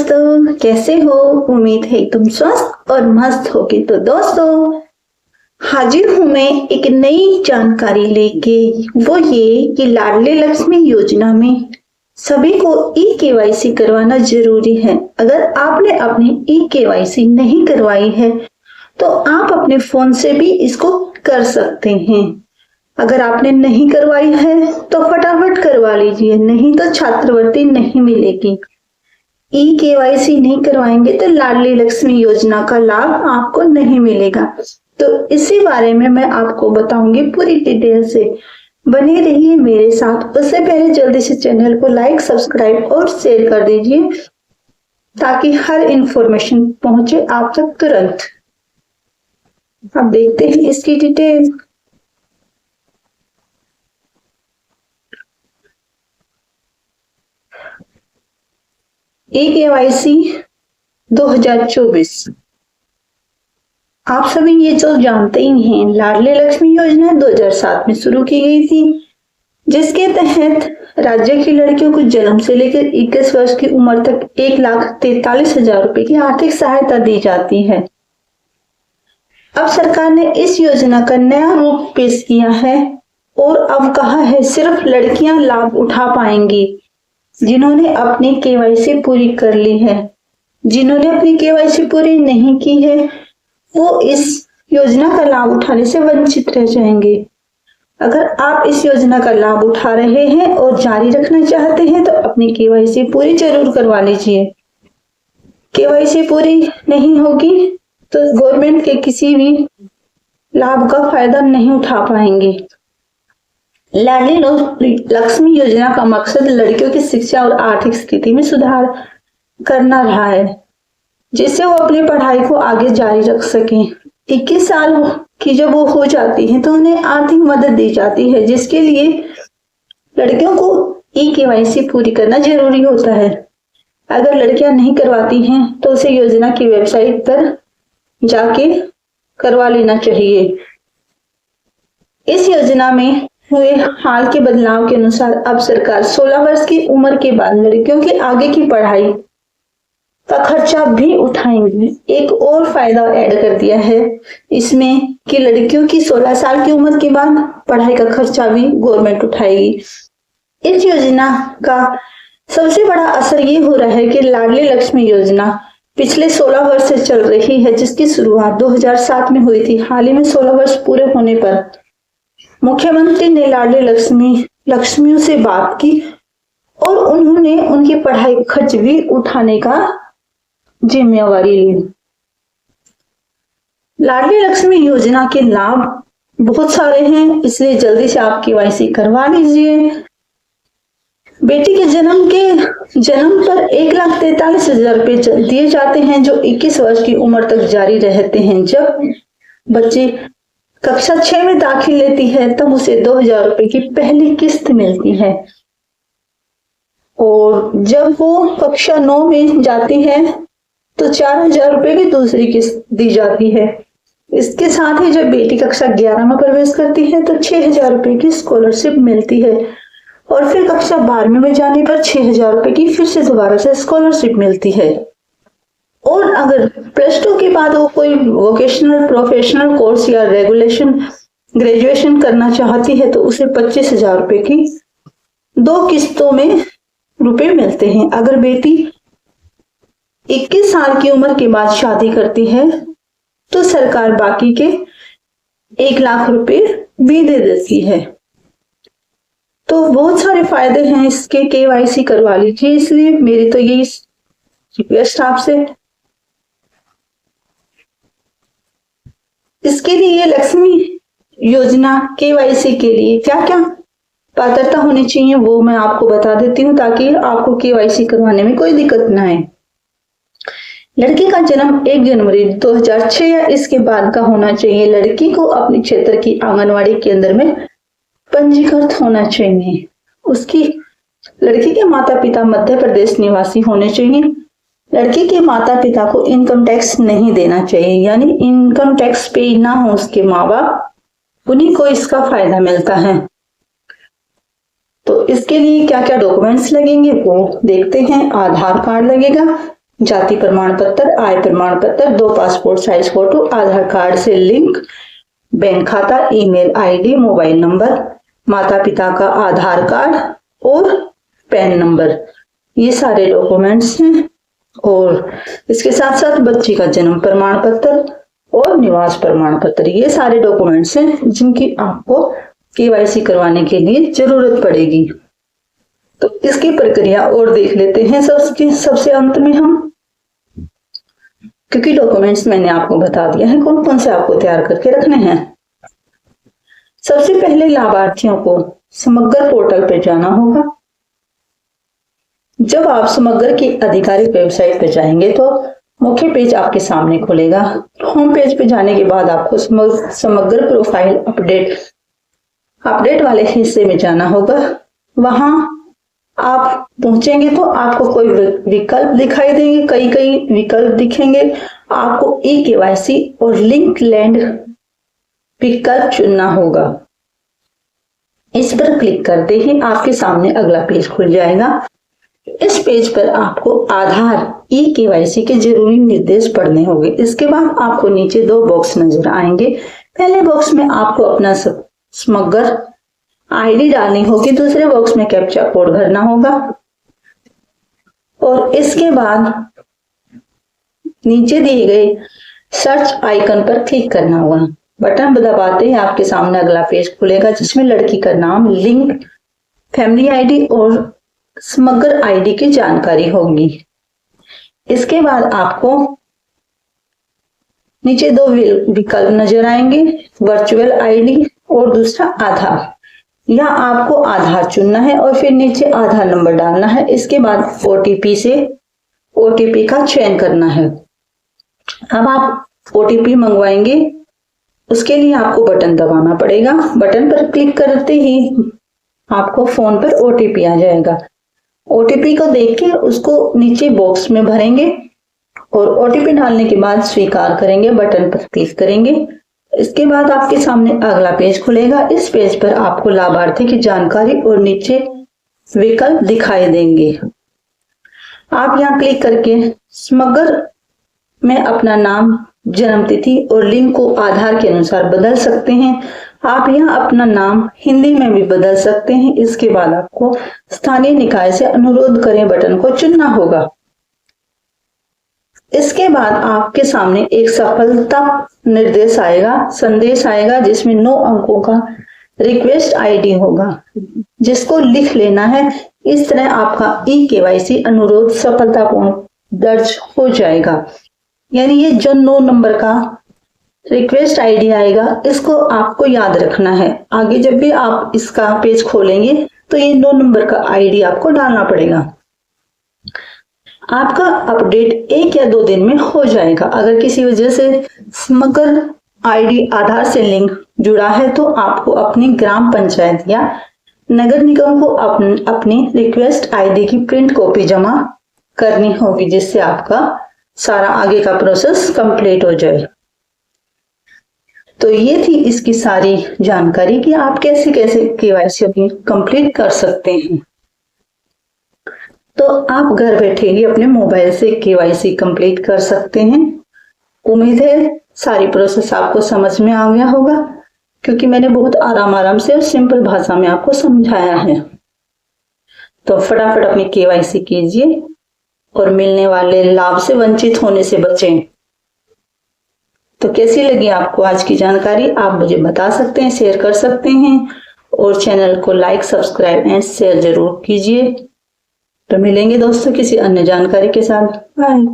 दोस्तों, कैसे हो? उम्मीद है तुम स्वस्थ और मस्त होगे। तो दोस्तों, हाजिर हूं मैं एक नई जानकारी लेके। वो ये कि लाडली लक्ष्मी योजना में सभी को ई-केवाईसी करवाना जरूरी है। अगर आपने अपनी ई-केवाईसी नहीं करवाई है तो आप अपने फोन से भी इसको कर सकते हैं। अगर आपने नहीं करवाई है तो फटाफट करवा लीजिए, नहीं तो छात्रवृत्ति नहीं मिलेगी। ई-केवाईसी नहीं करवाएंगे तो लाडली लक्ष्मी योजना का लाभ आपको नहीं मिलेगा। तो इसी बारे में मैं आपको बताऊंगी पूरी डिटेल से। बने रहिए मेरे साथ। उससे पहले जल्दी से चैनल को लाइक, सब्सक्राइब और शेयर कर दीजिए ताकि हर इंफॉर्मेशन पहुंचे आप तक तुरंत। अब देखते हैं इसकी डिटेल। ई-केवाईसी 2024 आप सभी ये तो जानते ही हैं, लाडली लक्ष्मी योजना 2007 में शुरू की गई थी, जिसके तहत राज्य की लड़कियों को जन्म से लेकर 21 वर्ष की उम्र तक 1,43,000 रुपए की आर्थिक सहायता दी जाती है। अब सरकार ने इस योजना का नया रूप पेश किया है और अब कहा है सिर्फ लड़कियां लाभ उठा पाएंगी जिन्होंने अपनी केवाईसी पूरी कर ली है। जिन्होंने अपनी केवाईसी पूरी नहीं की है वो इस योजना का लाभ उठाने से वंचित रह जाएंगे। अगर आप इस योजना का लाभ उठा रहे हैं और जारी रखना चाहते हैं तो अपनी केवाईसी पूरी जरूर करवा लीजिए। केवाईसी पूरी नहीं होगी तो गवर्नमेंट के किसी भी लाभ का फायदा नहीं उठा पाएंगे। लाडली लक्ष्मी योजना का मकसद लड़कियों की शिक्षा और आर्थिक स्थिति में सुधार करना रहा है, जिससे वो अपनी पढ़ाई को आगे जारी रख सकें। 21 साल की जब वो हो जाती हैं तो उन्हें आर्थिक मदद दी जाती है, जिसके लिए लड़कियों को ई-केवाईसी पूरी करना जरूरी होता है। अगर लड़कियां नहीं करवाती हैं तो उसे योजना की वेबसाइट पर जाके करवा लेना चाहिए। इस योजना में हुए हाल के बदलाव के अनुसार अब सरकार 16 वर्ष की उम्र के बाद लड़कियों के आगे की पढ़ाई का खर्चा भी उठाएंगे। एक और फायदा ऐड कर दिया है इसमें कि लड़कियों की 16 साल की उम्र के बाद पढ़ाई का खर्चा भी गवर्नमेंट उठाएगी। इस योजना का सबसे बड़ा असर ये हो रहा है कि लाडली लक्ष्मी योजना पिछले 16 वर्ष से चल रही है, जिसकी शुरुआत 2007 में हुई थी। हाल ही में 16 वर्ष पूरे होने पर मुख्यमंत्री ने लाडली लक्ष्मियों से बात की और उन्होंने उनकी पढ़ाई खर्च भी उठाने का जिम्मेवारी ली। लाडली लक्ष्मी योजना के लाभ बहुत सारे हैं, इसलिए जल्दी से आप केवाईसी करवा लीजिए। बेटी के जन्म पर 1,43,000 रुपए दिए जाते हैं जो 21 वर्ष की उम्र तक जारी रहते हैं। जब बच्चे कक्षा 6 में दाखिल लेती है तब उसे 2,000 रुपए की पहली किस्त मिलती है और जब वो कक्षा 9 में जाती है तो 4,000 रुपए की दूसरी किस्त दी जाती है। इसके साथ ही जब बेटी कक्षा 11 में प्रवेश करती है तो 6,000 रुपए की स्कॉलरशिप मिलती है और फिर कक्षा 12 में जाने पर 6,000 रुपए की फिर से दोबारा से स्कॉलरशिप मिलती है। और अगर +2 के बाद वो कोई वोकेशनल प्रोफेशनल कोर्स या ग्रेजुएशन करना चाहती है तो उसे 25,000 रुपए की 2 किस्तों में रुपए मिलते हैं। अगर बेटी 21 साल की उम्र के बाद शादी करती है तो सरकार बाकी के 1 लाख रुपए भी दे देती है। तो बहुत सारे फायदे हैं इसके, केवाईसी करवा लीजिए। इसलिए मेरी तो यही रिक्वेस्ट आपसे। इसके लिए लक्ष्मी योजना केवाईसी के लिए क्या क्या पात्रता होनी चाहिए वो मैं आपको बता देती हूँ ताकि आपको केवाईसी करवाने में कोई दिक्कत ना आए। लड़की का जन्म 1 जनवरी 2006 या इसके बाद का होना चाहिए। लड़की को अपने क्षेत्र की आंगनवाड़ी केंद्र में पंजीकृत होना चाहिए। लड़की के माता पिता मध्य प्रदेश निवासी होने चाहिए। लड़की के माता पिता को इनकम टैक्स नहीं देना चाहिए, यानी इनकम टैक्स पे ना हो उसके माँ बाप, उन्हीं को इसका फायदा मिलता है। तो इसके लिए क्या क्या डॉक्यूमेंट्स लगेंगे वो देखते हैं। आधार कार्ड लगेगा, जाति प्रमाण पत्र, आय प्रमाण पत्र, 2 पासपोर्ट साइज फोटो, आधार कार्ड से लिंक, बैंक खाता, ईमेल आईडी, मोबाइल नंबर, माता पिता का आधार कार्ड और पैन नंबर, ये सारे डॉक्यूमेंट्स हैं। और इसके साथ साथ बच्ची का जन्म प्रमाण पत्र और निवास प्रमाण पत्र, ये सारे डॉक्यूमेंट्स हैं जिनकी आपको केवाईसी करवाने के लिए जरूरत पड़ेगी। तो इसकी प्रक्रिया और देख लेते हैं सबसे अंत में हम, क्योंकि डॉक्यूमेंट्स मैंने आपको बता दिया है कौन कौन से आपको तैयार करके रखने हैं। सबसे पहले लाभार्थियों को समग्र पोर्टल पे जाना होगा। जब आप समग्र की आधिकारिक वेबसाइट पे जाएंगे तो मुख्य पेज आपके सामने खुलेगा। होम पेज पे जाने के बाद आपको समग्र प्रोफाइल अपडेट वाले हिस्से में जाना होगा। वहां आप पहुंचेंगे तो आपको कोई विकल्प दिखाई देंगे, कई विकल्प दिखेंगे। आपको ई केवाईसी और लिंक लैंड विकल्प चुनना होगा। इस पर क्लिक करते ही आपके सामने अगला पेज खुल जाएगा। इस पेज पर आपको आधार ई केवाईसी के जरूरी निर्देश पढ़ने होंगे। इसके बाद आपको नीचे 2 बॉक्स नजर आएंगे। पहले बॉक्स में आपको अपना समग्र आईडी डालनी होगी, दूसरे बॉक्स में कैप्चा कोड भरना होगा और इसके बाद नीचे दिए गए सर्च आइकन पर क्लिक करना होगा। बटन दबाते ही आपके सामने अगला पेज खुलेगा जिसमें लड़की का नाम, लिंक, फैमिली आईडी और समग्र आईडी की जानकारी होगी। इसके बाद आपको नीचे 2 विकल्प नजर आएंगे, वर्चुअल आईडी और दूसरा आधार। यहाँ आपको आधार चुनना है और फिर नीचे आधार नंबर डालना है। इसके बाद ओटीपी का चयन करना है। अब आप ओटीपी मंगवाएंगे, उसके लिए आपको बटन दबाना पड़ेगा। बटन पर क्लिक करते ही आपको फोन पर ओटीपी आ जाएगा। ओटीपी को देख के उसको नीचे बॉक्स में भरेंगे और ओटीपी डालने के बाद स्वीकार करेंगे, बटन पर क्लिक करेंगे। इसके बाद आपके सामने अगला पेज खुलेगा। इस पेज पर आपको लाभार्थी की जानकारी और नीचे विकल्प दिखाई देंगे। आप यहाँ क्लिक करके समग्र में अपना नाम, जन्म तिथि और लिंग को आधार के अनुसार बदल सकते हैं। आप यहाँ अपना नाम हिंदी में भी बदल सकते हैं। इसके बाद आपको स्थानीय निकाय से अनुरोध करें बटन को चुनना होगा। इसके बाद आपके सामने एक सफलता संदेश आएगा जिसमें 9 अंकों का रिक्वेस्ट आईडी होगा जिसको लिख लेना है। इस तरह आपका ई केवाईसी अनुरोध सफलतापूर्ण दर्ज हो जाएगा। यानी ये जो 9 नंबर का रिक्वेस्ट आईडी आएगा इसको आपको याद रखना है। आगे जब भी आप इसका पेज खोलेंगे तो ये 9 नंबर का आईडी आपको डालना पड़ेगा। आपका अपडेट 1 या 2 दिन में हो जाएगा। अगर किसी वजह से समग्र आईडी आधार से लिंक जुड़ा है तो आपको अपनी ग्राम पंचायत या नगर निगम को अपनी रिक्वेस्ट आईडी की प्रिंट कॉपी जमा करनी होगी जिससे आपका सारा आगे का प्रोसेस कंप्लीट हो जाए। तो ये थी इसकी सारी जानकारी कि आप कैसे केवाईसी अपनी कंप्लीट कर सकते हैं। तो आप घर बैठे ही अपने मोबाइल से केवाईसी कंप्लीट कर सकते हैं। उम्मीद है सारी प्रोसेस आपको समझ में आ गया होगा क्योंकि मैंने बहुत आराम से और सिंपल भाषा में आपको समझाया है। तो फटाफट अपनी केवाईसी कीजिए और मिलने वाले लाभ से वंचित होने से बचें। तो कैसी लगी आपको आज की जानकारी आप मुझे बता सकते हैं, शेयर कर सकते हैं और चैनल को लाइक, सब्सक्राइब एंड शेयर जरूर कीजिए। तो मिलेंगे दोस्तों किसी अन्य जानकारी के साथ। बाय।